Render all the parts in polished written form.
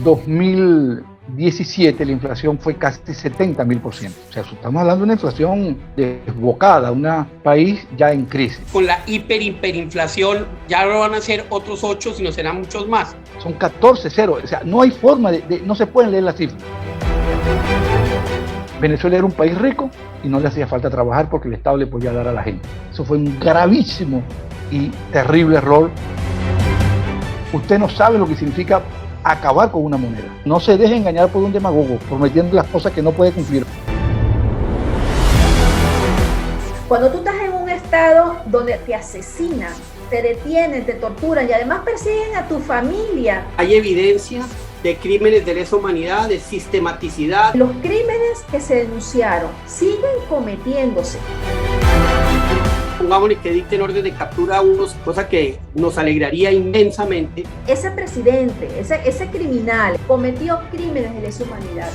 2017 la inflación fue casi 70.000%. O sea, estamos hablando de una inflación desbocada, un país ya en crisis. Con la hiperinflación ya no van a ser otros 8, sino serán muchos más. Son 14 ceros, o sea, no hay forma no se pueden leer las cifras. Venezuela era un país rico y no le hacía falta trabajar porque el Estado le podía dar a la gente. Eso fue un gravísimo y terrible error. Usted no sabe lo que significa acabar con una moneda. No se deje engañar por un demagogo, prometiendo las cosas que no puede cumplir. Cuando tú estás en un estado donde te asesinan, te detienen, te torturan y además persiguen a tu familia. Hay evidencia de crímenes de lesa humanidad, de sistematicidad. Los crímenes que se denunciaron siguen cometiéndose. Pongámosle que dicten orden de captura a unos, cosa que nos alegraría inmensamente. Ese presidente, ese criminal, cometió crímenes de lesa humanidad.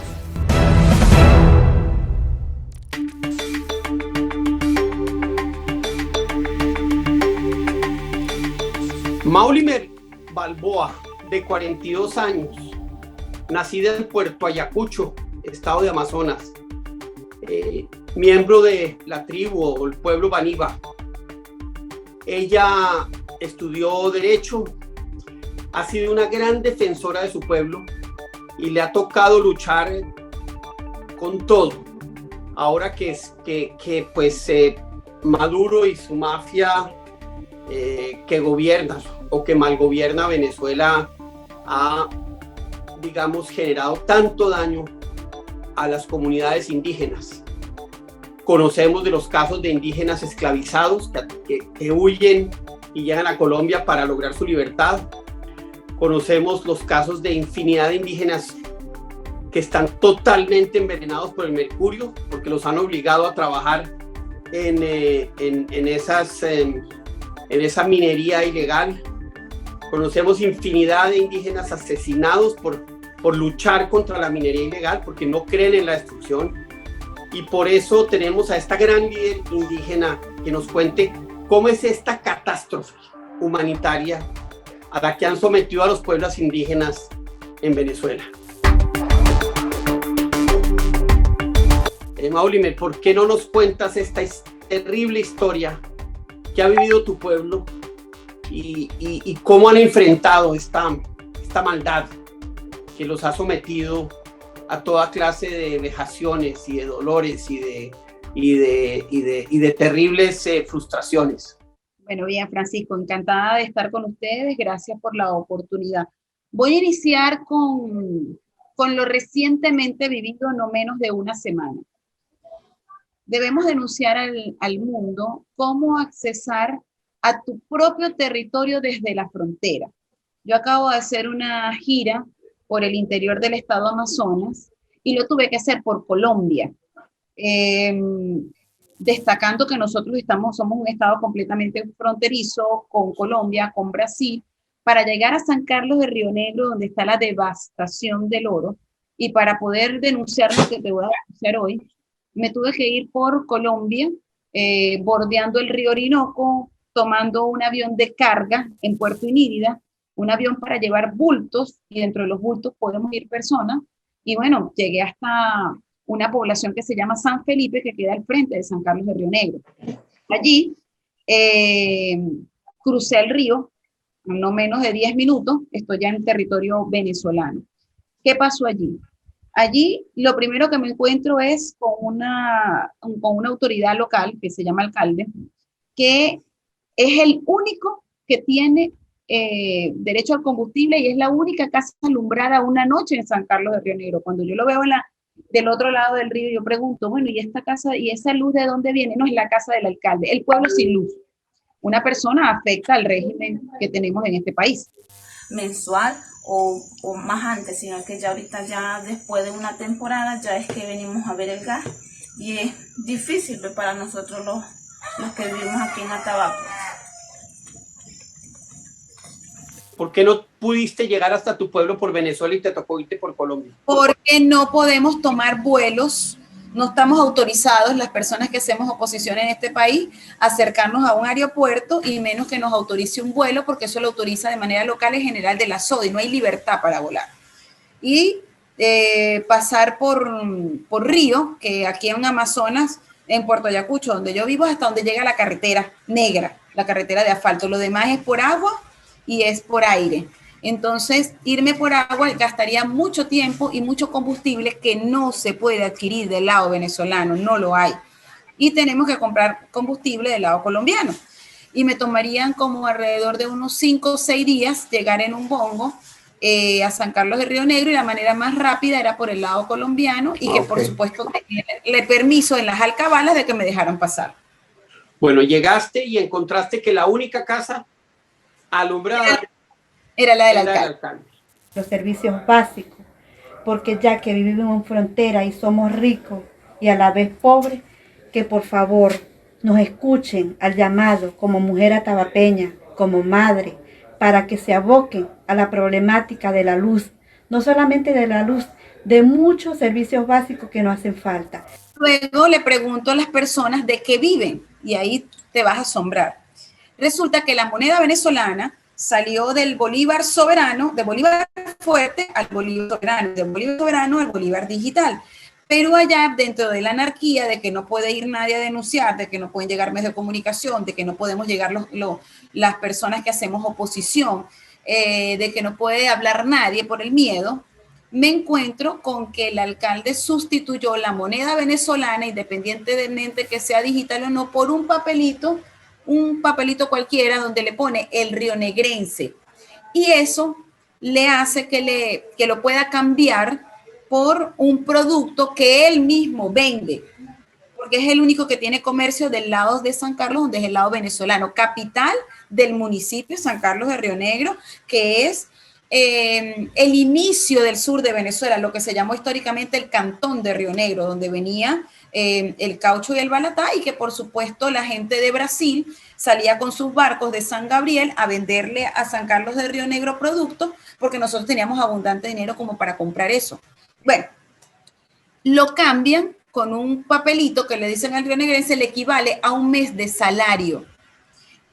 Maulimer Balboa, de 42 años, nacida en Puerto Ayacucho, estado de Amazonas, miembro de la tribu o el pueblo Baniba. Ella estudió Derecho, ha sido una gran defensora de su pueblo y le ha tocado luchar con todo. Ahora que Maduro y su mafia que gobierna o que malgobierna Venezuela ha, digamos, generado tanto daño a las comunidades indígenas. Conocemos de los casos de indígenas esclavizados que huyen y llegan a Colombia para lograr su libertad. Conocemos los casos de infinidad de indígenas que están totalmente envenenados por el mercurio porque los han obligado a trabajar en esa minería ilegal. Conocemos infinidad de indígenas asesinados por luchar contra la minería ilegal porque no creen en la destrucción. Y por eso tenemos a esta gran líder indígena que nos cuente cómo es esta catástrofe humanitaria a la que han sometido a los pueblos indígenas en Venezuela. Maulimer, ¿por qué no nos cuentas esta terrible historia que ha vivido tu pueblo y cómo han enfrentado esta maldad que los ha sometido a toda clase de vejaciones y de dolores y de terribles frustraciones? Bueno, bien, Francisco, encantada de estar con ustedes, gracias por la oportunidad. Voy a iniciar con lo recientemente vivido, no menos de una semana. Debemos denunciar al mundo cómo accesar a tu propio territorio desde la frontera. Yo acabo de hacer una gira por el interior del estado Amazonas y lo tuve que hacer por Colombia, destacando que nosotros somos un estado completamente fronterizo con Colombia, con Brasil, para llegar a San Carlos de Río Negro, donde está la devastación del oro, y para poder denunciar lo que te voy a denunciar hoy, me tuve que ir por Colombia, bordeando el río Orinoco, tomando un avión de carga en Puerto Inírida, un avión para llevar bultos, y dentro de los bultos podemos ir personas, y bueno, llegué hasta una población que se llama San Felipe, que queda al frente de San Carlos de Río Negro. Allí crucé el río, no menos de 10 minutos, estoy ya en territorio venezolano. ¿Qué pasó allí? Allí lo primero que me encuentro es con una autoridad local que se llama alcalde, que es el único que tiene derecho al combustible y es la única casa alumbrada una noche en San Carlos de Río Negro. Cuando yo lo veo del otro lado del río, yo pregunto, bueno, ¿y esta casa y esa luz de dónde viene? No, es la casa del alcalde, el pueblo sin luz. Una persona afecta al régimen que tenemos en este país. Mensual o más antes, sino que ya ahorita, ya después de una temporada, ya es que venimos a ver el gas y es difícil para nosotros los que vivimos aquí en Atabapo. ¿Por qué no pudiste llegar hasta tu pueblo por Venezuela y te tocó irte por Colombia? Porque no podemos tomar vuelos, no estamos autorizados, las personas que hacemos oposición en este país, a acercarnos a un aeropuerto y menos que nos autorice un vuelo, porque eso lo autoriza de manera local el general de la SODI, no hay libertad para volar. y pasar por río, que aquí en Amazonas, en Puerto Ayacucho, donde yo vivo, hasta donde llega la carretera negra, la carretera de asfalto. Lo demás es por agua y es por aire. Entonces, irme por agua gastaría mucho tiempo y mucho combustible que no se puede adquirir del lado venezolano, no lo hay. Y tenemos que comprar combustible del lado colombiano. Y me tomarían como alrededor de unos 5 o 6 días llegar en un bongo a San Carlos de Río Negro, y la manera más rápida era por el lado colombiano, y que por supuesto le permiso en las alcabalas de que me dejaran pasar. Bueno, llegaste y encontraste que la única casa alumbrada era la del alcalde. Los servicios básicos, porque ya que vivimos en frontera y somos ricos y a la vez pobres, que por favor nos escuchen al llamado como mujer atabapeña, como madre, para que se aboquen a la problemática de la luz, no solamente de la luz, de muchos servicios básicos que nos hacen falta. Luego le pregunto a las personas de qué viven, y ahí te vas a asombrar. Resulta que la moneda venezolana salió del bolívar soberano, de bolívar fuerte al bolívar soberano, del bolívar soberano al bolívar digital. Pero allá, dentro de la anarquía, de que no puede ir nadie a denunciar, de que no pueden llegar medios de comunicación, de que no podemos llegar las personas que hacemos oposición, de que no puede hablar nadie por el miedo, me encuentro con que el alcalde sustituyó la moneda venezolana, independientemente que sea digital o no, por un papelito cualquiera donde le pone el rionegrense. Y eso le hace que lo pueda cambiar por un producto que él mismo vende, porque es el único que tiene comercio del lado de San Carlos, donde es el lado venezolano, capital del municipio San Carlos de Río Negro, que es el inicio del sur de Venezuela, lo que se llamó históricamente el cantón de Río Negro, donde venía el caucho y el balatá, y que por supuesto la gente de Brasil salía con sus barcos de San Gabriel a venderle a San Carlos de Río Negro productos, porque nosotros teníamos abundante dinero como para comprar eso. Bueno, lo cambian con un papelito que le dicen al rionegrense, le equivale a un mes de salario.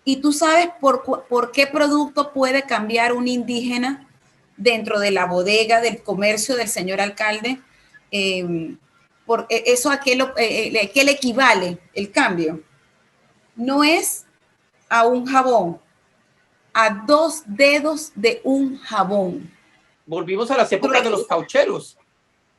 ¿Y tú sabes por qué producto puede cambiar un indígena dentro de la bodega del comercio del señor alcalde? Por eso, ¿a qué le equivale el cambio? No es a un jabón, a 2 dedos de un jabón. Volvimos a las épocas de los caucheros.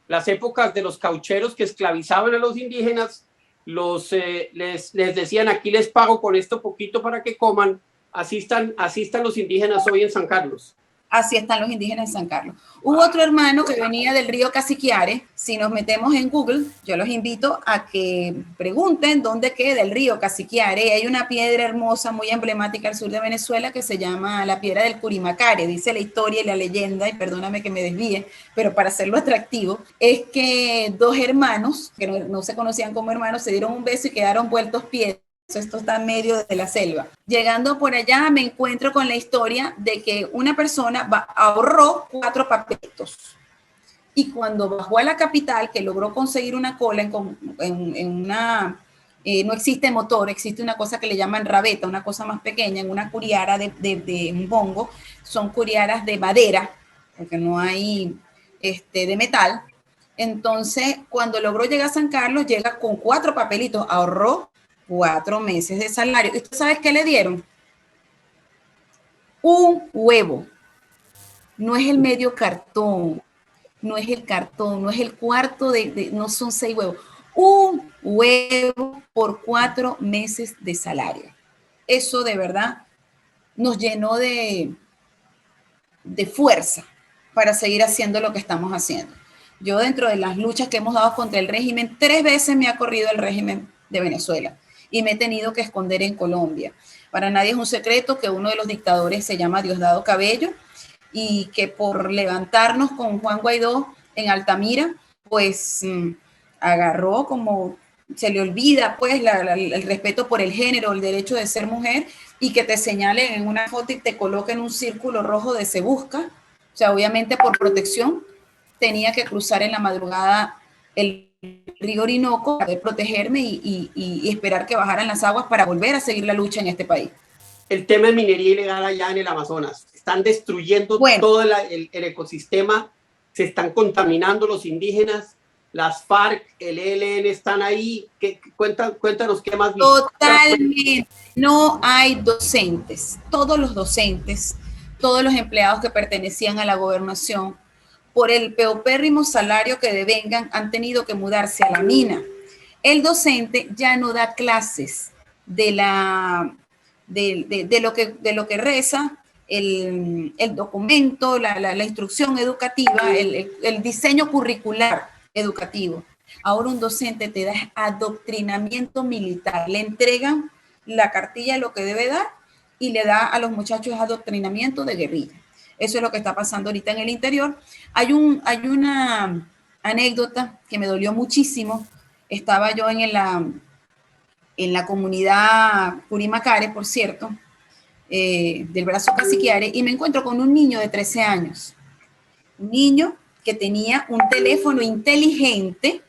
Las épocas de los caucheros que esclavizaban a los indígenas, les decían, aquí les pago con esto poquito para que coman. Así están los indígenas hoy en San Carlos. Así están los indígenas en San Carlos. Hubo otro hermano que venía del río Cassiquiare. Si nos metemos en Google, yo los invito a que pregunten dónde queda el río Cassiquiare. Hay una piedra hermosa, muy emblemática al sur de Venezuela, que se llama la piedra del Curimacare. Dice la historia y la leyenda, y perdóname que me desvíe, pero para hacerlo atractivo, es que 2 hermanos, que no se conocían como hermanos, se dieron un beso y quedaron vueltos piedra. Esto está en medio de la selva. Llegando por allá me encuentro con la historia de que una persona ahorró 4 papelitos, y cuando bajó a la capital, que logró conseguir una cola en una, no existe motor, existe una cosa que le llaman rabeta, una cosa más pequeña, en una curiara de un bongo, son curiaras de madera, porque no hay de metal. Entonces, cuando logró llegar a San Carlos, llega con 4 papelitos, ahorró 4 meses de salario. ¿Y tú sabes qué le dieron? Un huevo. No es el medio cartón, no es el cartón, no es el cuarto no son 6 huevos. Un huevo por 4 meses de salario. Eso de verdad nos llenó de fuerza para seguir haciendo lo que estamos haciendo. Yo, dentro de las luchas que hemos dado contra el régimen, 3 veces me ha corrido el régimen de Venezuela y me he tenido que esconder en Colombia. Para nadie es un secreto que uno de los dictadores se llama Diosdado Cabello, y que por levantarnos con Juan Guaidó en Altamira, pues agarró, como se le olvida pues el respeto por el género, el derecho de ser mujer, y que te señalen en una foto y te coloquen un círculo rojo de se busca. O sea, obviamente por protección tenía que cruzar en la madrugada el río Orinoco para poder protegerme y esperar que bajaran las aguas para volver a seguir la lucha en este país. El tema de minería ilegal allá en el Amazonas. Están destruyendo todo el ecosistema se están contaminando los indígenas, las FARC, el ELN están ahí. Cuéntanos qué más. Totalmente, no hay docentes. Todos los docentes, todos los empleados que pertenecían a la gobernación, por el peopérrimo salario que devengan, han tenido que mudarse a la mina. El docente ya no da clases de lo que reza el documento, la instrucción educativa, el diseño curricular educativo. Ahora un docente te da adoctrinamiento militar, le entregan la cartilla de lo que debe dar y le da a los muchachos adoctrinamiento de guerrilla. Eso es lo que está pasando ahorita en el interior. Hay una anécdota que me dolió muchísimo. Estaba yo en la comunidad Curimacare, por cierto, del brazo Caciquiare, y me encuentro con un niño de 13 años. Un niño que tenía un teléfono inteligente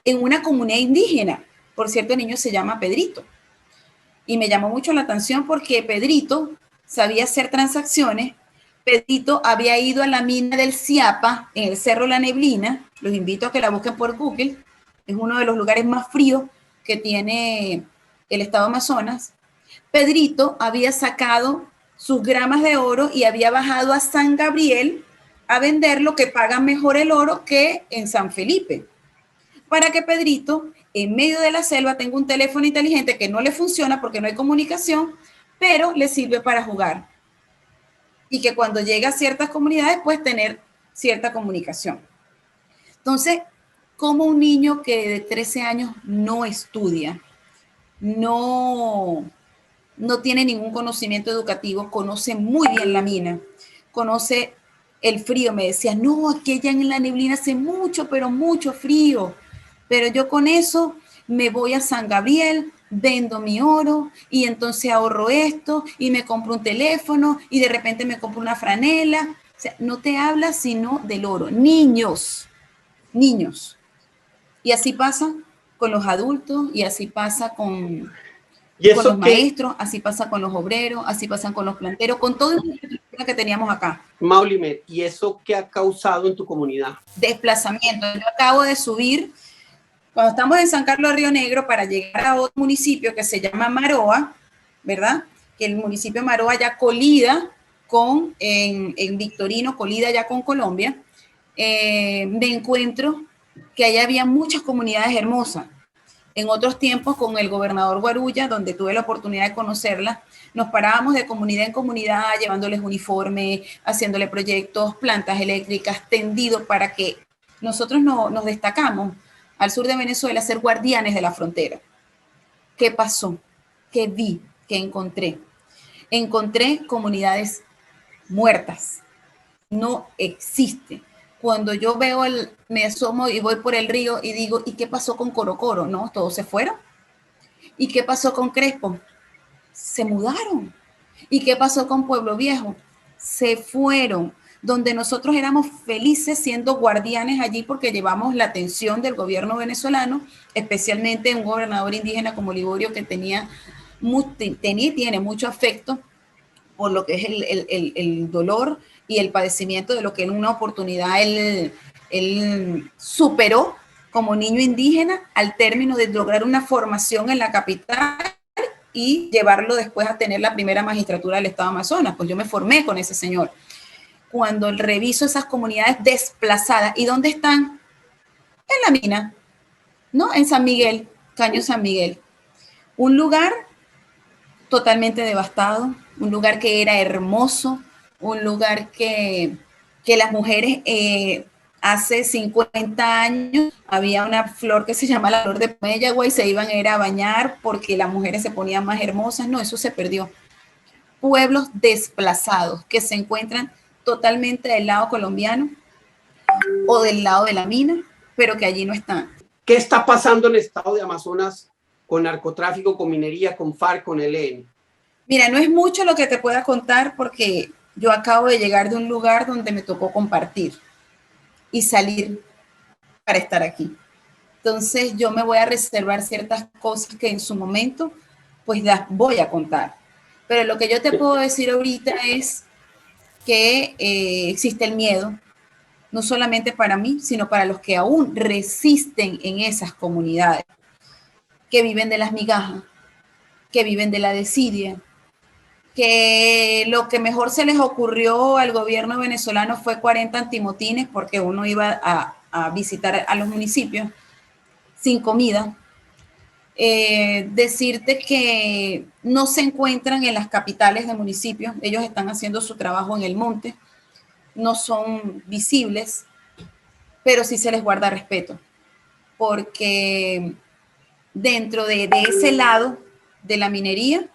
en una comunidad indígena. Por cierto, el niño se llama Pedrito. Y me llamó mucho la atención porque Pedrito sabía hacer transacciones. Pedrito había ido a la mina del Ciapa, en el Cerro La Neblina. Los invito a que la busquen por Google. Es uno de los lugares más fríos que tiene el estado Amazonas. Pedrito había sacado sus gramas de oro y había bajado a San Gabriel a venderlo, que pagan mejor el oro que en San Felipe. Para que Pedrito, en medio de la selva, tenga un teléfono inteligente que no le funciona porque no hay comunicación, pero le sirve para jugar. Y que cuando llega a ciertas comunidades, pues tener cierta comunicación. Entonces, ¿cómo un niño que de 13 años no estudia, no tiene ningún conocimiento educativo, conoce muy bien la mina, conoce el frío? Me decía, no, aquí allá en la neblina hace mucho, pero mucho frío, pero yo con eso me voy a San Gabriel, vendo mi oro y entonces ahorro esto y me compro un teléfono y de repente me compro una franela. O sea, no te habla sino del oro. Niños. Y así pasa con los adultos y así pasa con los maestros, así pasa con los obreros, así pasan con los planteros, con todo lo que teníamos acá. Maulimet, ¿y eso qué ha causado en tu comunidad? Desplazamiento. Yo acabo de subir, cuando estamos en San Carlos de Río Negro, para llegar a otro municipio que se llama Maroa, ¿verdad? Que el municipio de Maroa ya colida en Victorino, colida ya con Colombia. Me encuentro que allá había muchas comunidades hermosas. En otros tiempos, con el gobernador Guarulla, donde tuve la oportunidad de conocerla, nos parábamos de comunidad en comunidad, llevándoles uniforme, haciéndole proyectos, plantas eléctricas, tendidos para que nosotros nos destacamos al sur de Venezuela, ser guardianes de la frontera. ¿Qué pasó? ¿Qué vi? ¿Qué encontré? Encontré comunidades muertas. No existe. Cuando yo veo me asomo y voy por el río y digo, ¿y qué pasó con Corocoro? No, todos se fueron. ¿Y qué pasó con Crespo? Se mudaron. ¿Y qué pasó con Pueblo Viejo? Se fueron. Donde nosotros éramos felices siendo guardianes allí porque llevamos la atención del gobierno venezolano, especialmente un gobernador indígena como Liborio, que tiene mucho afecto por lo que es el dolor y el padecimiento de lo que en una oportunidad él superó como niño indígena al término de lograr una formación en la capital y llevarlo después a tener la primera magistratura del Estado Amazonas. Pues yo me formé con ese señor. Cuando reviso esas comunidades desplazadas, ¿y dónde están? En la mina, ¿no? En San Miguel, Caño San Miguel. Un lugar totalmente devastado, un lugar que era hermoso, un lugar que las mujeres hace 50 años había una flor que se llama la flor de Pomeyagua y se iban a ir a bañar porque las mujeres se ponían más hermosas. No, eso se perdió. Pueblos desplazados que se encuentran totalmente del lado colombiano o del lado de la mina, pero que allí no están. ¿Qué está pasando en el estado de Amazonas con narcotráfico, con minería, con FARC, con ELN? Mira, no es mucho lo que te pueda contar porque yo acabo de llegar de un lugar donde me tocó compartir y salir para estar aquí. Entonces yo me voy a reservar ciertas cosas que en su momento pues las voy a contar. Pero lo que yo te puedo decir ahorita es que existe el miedo, no solamente para mí, sino para los que aún resisten en esas comunidades, que viven de las migajas, que viven de la desidia, que lo que mejor se les ocurrió al gobierno venezolano fue 40 antimotines, porque uno iba a visitar a los municipios sin comida. Decirte que no se encuentran en las capitales de municipios, ellos están haciendo su trabajo en el monte, no son visibles, pero sí se les guarda respeto, porque dentro de ese lado de la minería,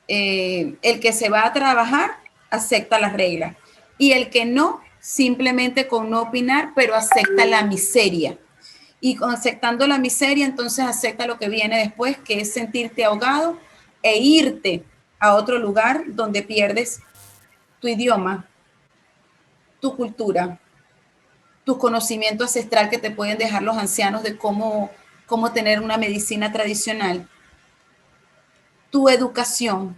el que se va a trabajar acepta las reglas y el que no, simplemente con no opinar, pero acepta la miseria. Y aceptando la miseria, entonces acepta lo que viene después, que es sentirte ahogado e irte a otro lugar donde pierdes tu idioma, tu cultura, tu conocimiento ancestral que te pueden dejar los ancianos de cómo tener una medicina tradicional, tu educación,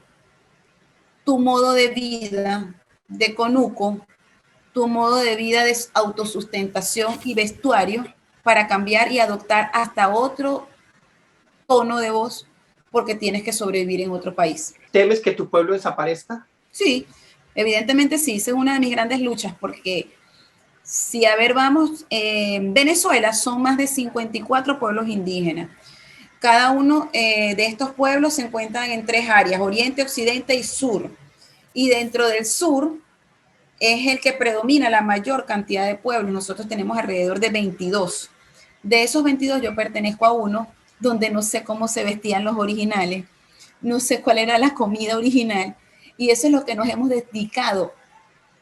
tu modo de vida de conuco, tu modo de vida de autosustentación y vestuario para cambiar y adoptar hasta otro tono de voz porque tienes que sobrevivir en otro país. ¿Temes que tu pueblo desaparezca? Sí, evidentemente sí, esa es una de mis grandes luchas porque si a ver vamos, en Venezuela son más de 54 pueblos indígenas. Cada uno de estos pueblos se encuentran en 3 áreas, oriente, occidente y sur. Y dentro del sur es el que predomina la mayor cantidad de pueblos. Nosotros tenemos alrededor de 22. De esos 22 yo pertenezco a uno donde no sé cómo se vestían los originales, no sé cuál era la comida original. Y eso es lo que nos hemos dedicado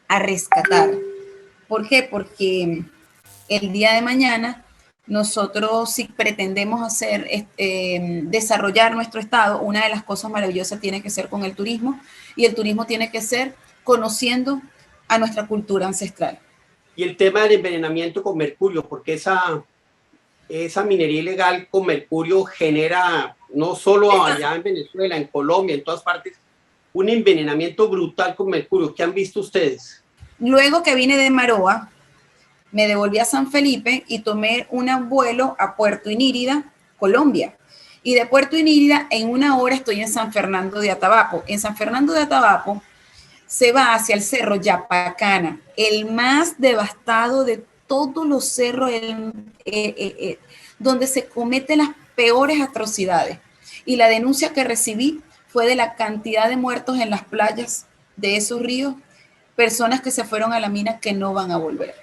a rescatar. ¿Por qué? Porque el día de mañana nosotros, si pretendemos hacer, desarrollar nuestro estado, una de las cosas maravillosas tiene que ser con el turismo, y el turismo tiene que ser conociendo a nuestra cultura ancestral. Y el tema del envenenamiento con mercurio, porque esa minería ilegal con mercurio genera, no solo allá en Venezuela, en Colombia, en todas partes, un envenenamiento brutal con mercurio. ¿Qué han visto ustedes? Luego que vine de Maroa, me devolví a San Felipe y tomé un vuelo a Puerto Inírida, Colombia. Y de Puerto Inírida, en 1 hora estoy en San Fernando de Atabapo. En San Fernando de Atabapo se va hacia el cerro Yapacana, el más devastado de todos los cerros, donde se cometen las peores atrocidades. Y la denuncia que recibí fue de la cantidad de muertos en las playas de esos ríos, personas que se fueron a la mina que no van a volver.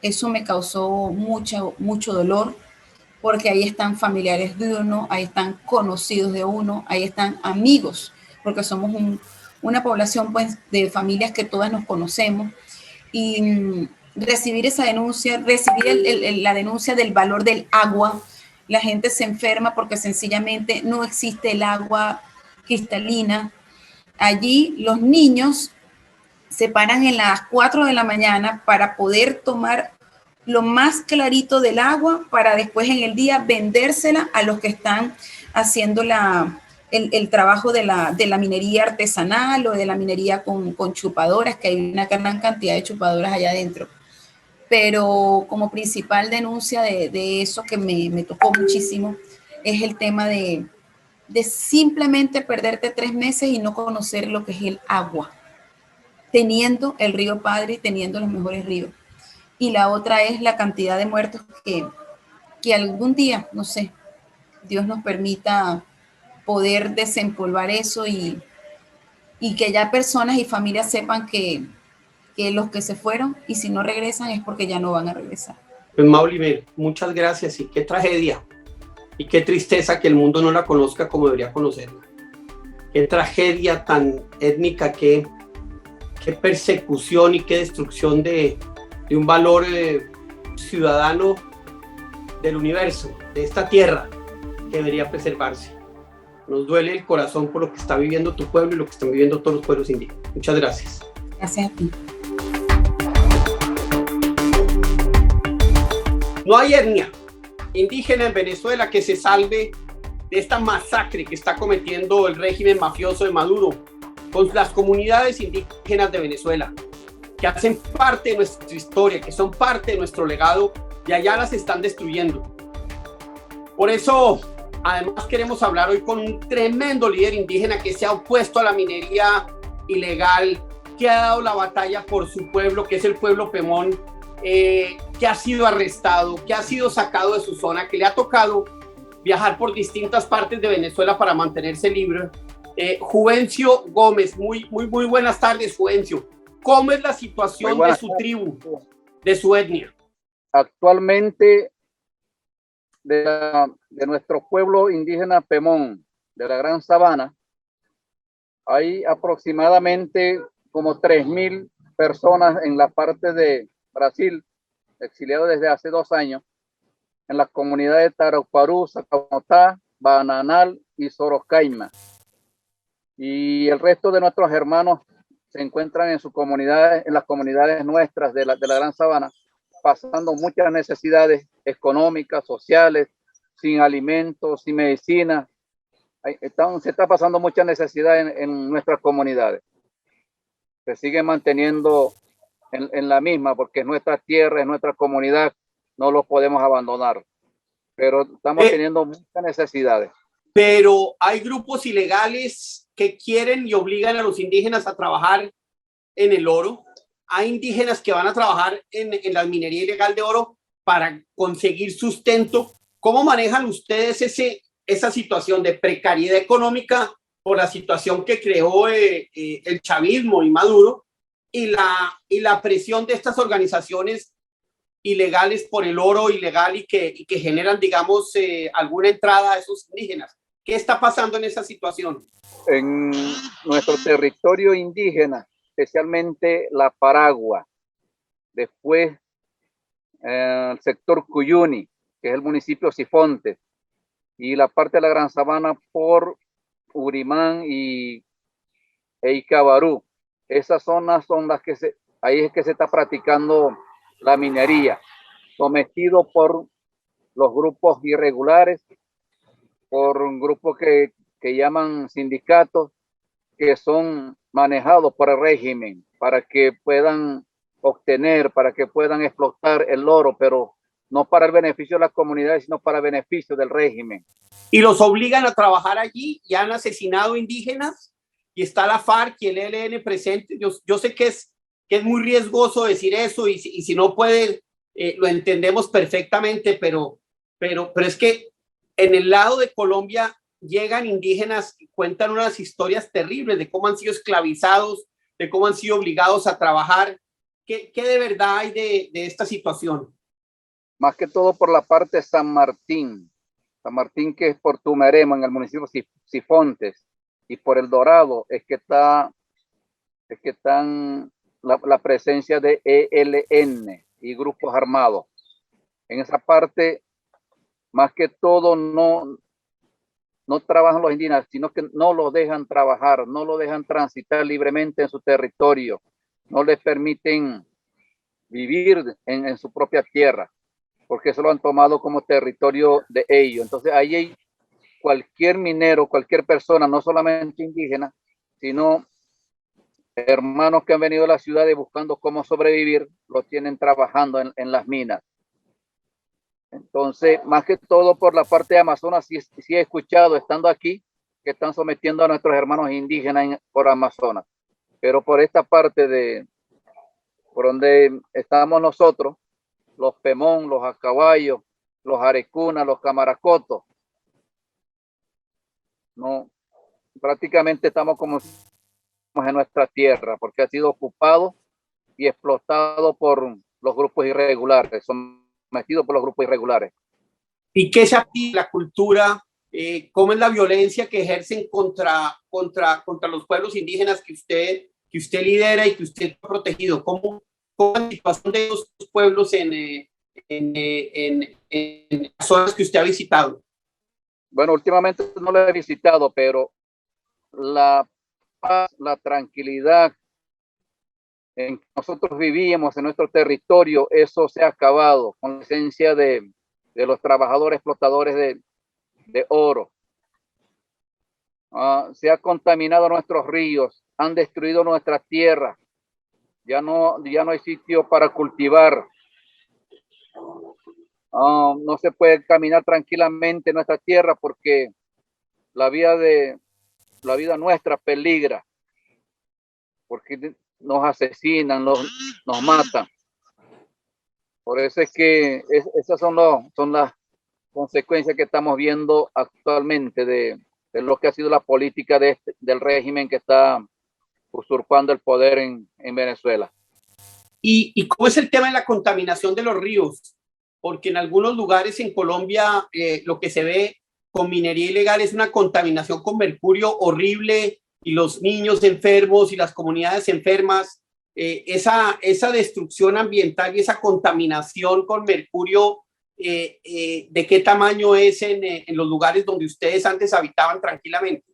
Eso me causó mucho dolor, porque ahí están familiares de uno, ahí están conocidos de uno, ahí están amigos, porque somos una población pues, de familias que todas nos conocemos. Y recibir esa denuncia, recibir la denuncia del valor del agua, la gente se enferma porque sencillamente no existe el agua cristalina. Allí los niños se paran en las 4 de la mañana para poder tomar lo más clarito del agua para después en el día vendérsela a los que están haciendo el trabajo de la minería artesanal o de la minería con chupadoras, que hay una gran cantidad de chupadoras allá adentro. Pero como principal denuncia de eso que me tocó muchísimo es el tema de simplemente perderte 3 meses y no conocer lo que es el agua, teniendo el río Padre y teniendo los mejores ríos. Y la otra es la cantidad de muertos que algún día, no sé, Dios nos permita poder desempolvar eso y que ya personas y familias sepan que los que se fueron y si no regresan es porque ya no van a regresar. Pues Mauli, muchas gracias y qué tragedia y qué tristeza que el mundo no la conozca como debería conocerla. Qué tragedia tan étnica, qué persecución y qué destrucción de un valor ciudadano del universo, de esta tierra que debería preservarse. Nos duele el corazón por lo que está viviendo tu pueblo y lo que están viviendo todos los pueblos indígenas. Muchas gracias. Gracias a ti. No hay etnia indígena en Venezuela que se salve de esta masacre que está cometiendo el régimen mafioso de Maduro con las comunidades indígenas de Venezuela. que hacen parte de nuestra historia, que son parte de nuestro legado, y allá las están destruyendo. Por eso, además, queremos hablar hoy con un tremendo líder indígena que se ha opuesto a la minería ilegal, que ha dado la batalla por su pueblo, que es el pueblo Pemón, que ha sido arrestado, que ha sido sacado de su zona, que le ha tocado viajar por distintas partes de Venezuela para mantenerse libre. Juvencio Gómez, muy buenas tardes, Juvencio. ¿Cómo es la situación de su tribu, de su etnia? Actualmente, de nuestro pueblo indígena Pemón, de la Gran Sabana, hay aproximadamente como 3.000 personas en la parte de Brasil, exiliados desde hace 2 años, en las comunidades de Tarauparú, Sacamotá, Bananal y Soroscaima. Y el resto de nuestros hermanos se encuentran en sus comunidades, en las comunidades nuestras de la Gran Sabana, pasando muchas necesidades económicas, sociales, sin alimentos, sin medicina. Se está pasando mucha necesidad en nuestras comunidades. Se sigue manteniendo en la misma porque es nuestra tierra, es nuestra comunidad, no los podemos abandonar. Pero estamos teniendo muchas necesidades. Pero hay grupos ilegales que quieren y obligan a los indígenas a trabajar en el oro. Hay indígenas que van a trabajar en la minería ilegal de oro para conseguir sustento. ¿Cómo manejan ustedes esa situación de precariedad económica por la situación que creó el chavismo y Maduro y la presión de estas organizaciones ilegales por el oro ilegal y que generan, digamos, alguna entrada a esos indígenas? ¿Qué está pasando en esa situación? En nuestro territorio indígena, especialmente la Paragua, después el sector Cuyuni, que es el municipio Sifontes, y la parte de la Gran Sabana por Urimán e Icabarú. Esas zonas son las que ahí es que se está practicando la minería, sometido por los grupos irregulares, por un grupo que llaman sindicatos, que son manejados por el régimen para que puedan obtener, para que puedan explotar el oro, pero no para el beneficio de las comunidades, sino para el beneficio del régimen. Y los obligan a trabajar allí y han asesinado indígenas y está la FARC y el ELN presente. Yo sé que es muy riesgoso decir eso y si no puede, lo entendemos perfectamente, pero es que en el lado de Colombia llegan indígenas y cuentan unas historias terribles de cómo han sido esclavizados, de cómo han sido obligados a trabajar. ¿Qué de verdad hay de esta situación? Más que todo por la parte de San Martín, que es por Tumeremo, en el municipio Sifontes, y por El Dorado es que están la presencia de ELN y grupos armados. En esa parte, más que todo, no trabajan los indígenas, sino que no los dejan trabajar, no los dejan transitar libremente en su territorio, no les permiten vivir en su propia tierra, porque eso lo han tomado como territorio de ellos. Entonces ahí hay cualquier minero, cualquier persona, no solamente indígena, sino hermanos que han venido a la ciudad buscando cómo sobrevivir, los tienen trabajando en las minas. Entonces, más que todo por la parte de Amazonas, sí he escuchado, estando aquí, que están sometiendo a nuestros hermanos indígenas por Amazonas. Pero por esta parte por donde estamos nosotros, los Pemón, los Acabayos, los Arecunas, los Camaracotos, no, prácticamente estamos como en nuestra tierra, porque ha sido ocupado y explotado por los grupos irregulares, sometido por los grupos irregulares. ¿Y qué se activa la cultura? ¿Cómo es la violencia que ejercen contra los pueblos indígenas que usted lidera y que usted ha protegido? ¿Cómo es la situación de esos pueblos en las zonas que usted ha visitado? Bueno, últimamente no lo he visitado, pero la paz, la tranquilidad en que nosotros vivíamos en nuestro territorio, eso se ha acabado con la esencia de los trabajadores explotadores de oro. Se ha contaminado nuestros ríos, han destruido nuestras tierras, ya no hay sitio para cultivar. No se puede caminar tranquilamente en nuestra tierra porque la vida nuestra peligra, porque nos asesinan, nos matan. Por eso es que esas son las consecuencias que estamos viendo actualmente de lo que ha sido la política del régimen que está usurpando el poder en Venezuela. ¿Y cómo es el tema de la contaminación de los ríos? Porque en algunos lugares en Colombia lo que se ve con minería ilegal es una contaminación con mercurio horrible y los niños enfermos y las comunidades enfermas. Esa destrucción ambiental y esa contaminación con mercurio, ¿de qué tamaño es en los lugares donde ustedes antes habitaban tranquilamente?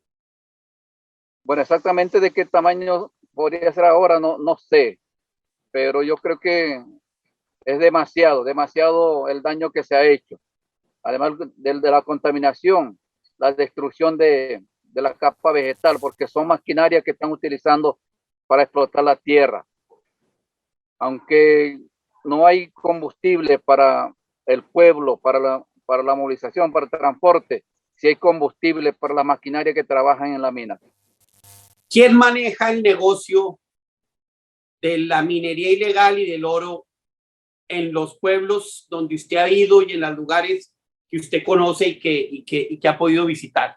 Bueno, exactamente de qué tamaño podría ser ahora, no sé, pero yo creo que es demasiado el daño que se ha hecho. Además de la contaminación, la destrucción de la capa vegetal, porque son maquinarias que están utilizando para explotar la tierra. Aunque no hay combustible para el pueblo, para la movilización, para el transporte, sí hay combustible para la maquinaria que trabajan en la mina. ¿Quién maneja el negocio de la minería ilegal y del oro en los pueblos donde usted ha ido y en los lugares que usted conoce y que ha podido visitar?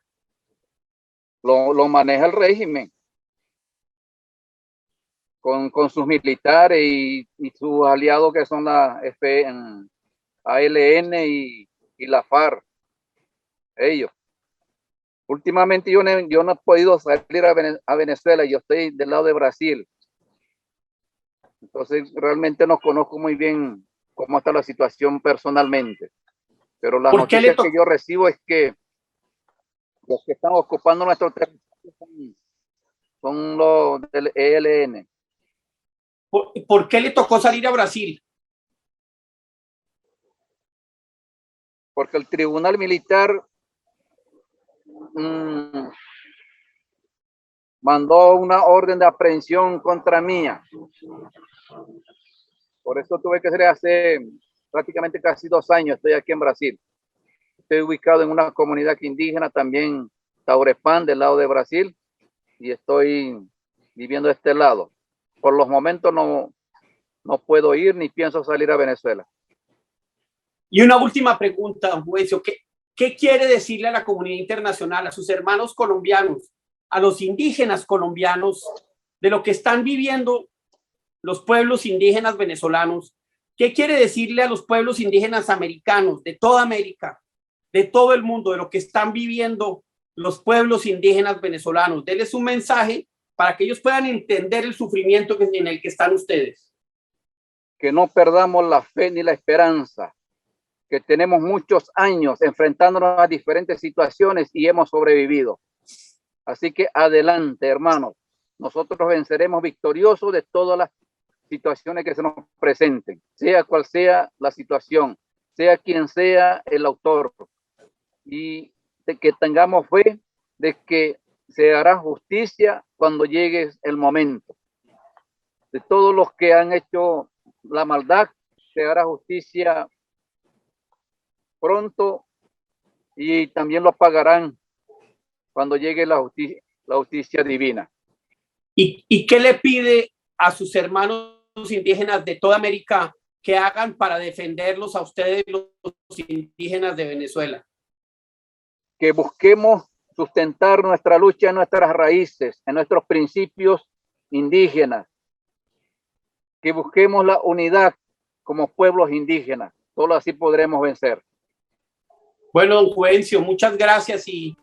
Lo maneja el régimen con sus militares y sus aliados que son la ALN y la FARC. Ellos. Últimamente yo no he podido salir a Venezuela, yo estoy del lado de Brasil. Entonces realmente no conozco muy bien cómo está la situación personalmente. Pero la noticia que yo recibo es que los que están ocupando nuestro territorio son los del ELN. ¿Por qué le tocó salir a Brasil? Porque el tribunal militar mandó una orden de aprehensión contra mía. Por eso tuve que salir hace prácticamente casi 2 años. Estoy aquí en Brasil. Estoy ubicado en una comunidad indígena también, Taurepán, del lado de Brasil, y estoy viviendo de este lado. Por los momentos no puedo ir ni pienso salir a Venezuela. Y una última pregunta, don Juvencio. ¿Qué quiere decirle a la comunidad internacional, a sus hermanos colombianos, a los indígenas colombianos, de lo que están viviendo los pueblos indígenas venezolanos? ¿Qué quiere decirle a los pueblos indígenas americanos, de toda América, de todo el mundo, de lo que están viviendo los pueblos indígenas venezolanos? Denles un mensaje para que ellos puedan entender el sufrimiento en el que están ustedes. Que no perdamos la fe ni la esperanza, que tenemos muchos años enfrentándonos a diferentes situaciones y hemos sobrevivido. Así que adelante, hermanos. Nosotros venceremos victoriosos de todas las situaciones que se nos presenten, sea cual sea la situación, sea quien sea el autor, y de que tengamos fe de que se hará justicia cuando llegue el momento. De todos los que han hecho la maldad, se hará justicia pronto y también lo pagarán cuando llegue la justicia divina. ¿Y qué le pide a sus hermanos indígenas de toda América que hagan para defenderlos a ustedes, los indígenas de Venezuela? Que busquemos sustentar nuestra lucha en nuestras raíces, en nuestros principios indígenas. Que busquemos la unidad como pueblos indígenas. Solo así podremos vencer. Bueno, don Juvencio, muchas gracias y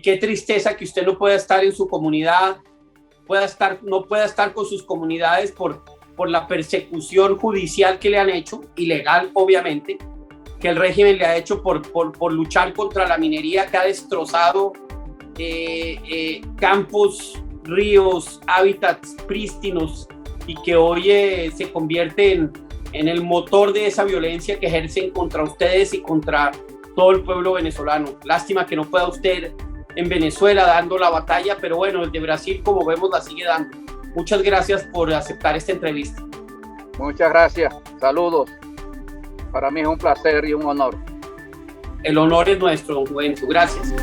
qué tristeza que usted no pueda estar en su comunidad, no pueda estar con sus comunidades por la persecución judicial que le han hecho, ilegal obviamente, que el régimen le ha hecho por luchar contra la minería que ha destrozado campos, ríos, hábitats prístinos y que hoy se convierte en el motor de esa violencia que ejercen contra ustedes y contra todo el pueblo venezolano. Lástima que no pueda usted en Venezuela dando la batalla, pero bueno, desde Brasil, como vemos, la sigue dando. Muchas gracias por aceptar esta entrevista. Muchas gracias. Saludos. Para mí es un placer y un honor. El honor es nuestro, don Juvencio. Gracias.